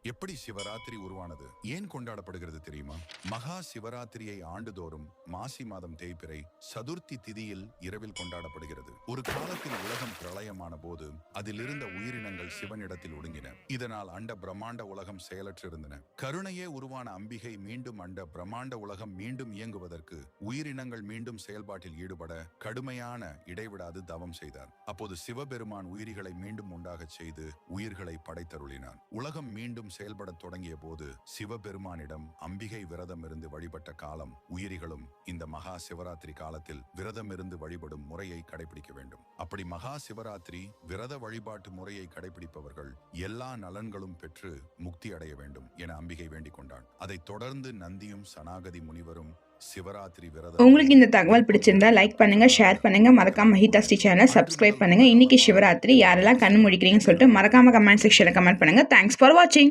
எப்படி சிவராத்திரி உருவானது, ஏன் கொண்டாடப்படுகிறது தெரியுமா? மகா சிவராத்திரியை ஆண்டுதோறும் மாசி மாதம் தேய்பிறை சதுர்த்தி திதியில் இரவில் கொண்டாடப்படுகிறது. ஒரு காலத்தில் உலகம் பிரளயமான போது அதில் இருந்த உயிரினங்கள் சிவனிடத்தில் ஒடுங்கின. இதனால் அண்ட பிரம்மாண்ட உலகம் செயலற்றிருந்தன. கருணையே உருவான அம்பிகை மீண்டும் அண்ட பிரம்மாண்ட உலகம் மீண்டும் இயங்குவதற்கு உயிரினங்கள் மீண்டும் செயல்பாட்டில் ஈடுபட கடுமையான இடைவிடாது தவம் செய்தார். அப்போது சிவபெருமான் உயிரிகளை மீண்டும் உண்டாகச் செய்து உயிர்களை படைத்தருளினார். உலகம் மீண்டும் செயல்பட தொடங்கிய போது சிவபெருமானிடம் அம்பிகை விரதம் இருந்து வழிபட்ட காலம். உயிரிகளும் இந்த மகா சிவராத்திரி காலத்தில் விரதம் இருந்து வழிபடும் முறையை கடைபிடிக்க வேண்டும். அப்படி மகா சிவராத்திரி விரத வழிபாட்டு முறையை கடைபிடிப்பவர்கள் எல்லா நலன்களும் பெற்று முக்தி அடைய வேண்டும் என அம்பிகை வேண்டிக் கொண்டாள். அதைத் தொடர்ந்து நந்தியும் சனாகதி முனிவரும் சிவராத்திரி விரதம். உங்களுக்கு இந்த தகவல் பிடிச்சிருந்தா லைக் பண்ணுங்க, ஷேர் பண்ணுங்க, மறக்காம ஹிதாஸ்ரீ சேனல் சப்ஸ்கிரைப் பண்ணுங்க. இன்னைக்கு சிவராத்திரி யாரெல்லாம் கண்ணு முடிக்கிறீங்கன்னு சொல்லிட்டு மறக்காம கமெண்ட் செக்ஷன்ல கமெண்ட் பண்ணுங்க. தேங்க்ஸ் ஃபார் வாட்சிங்.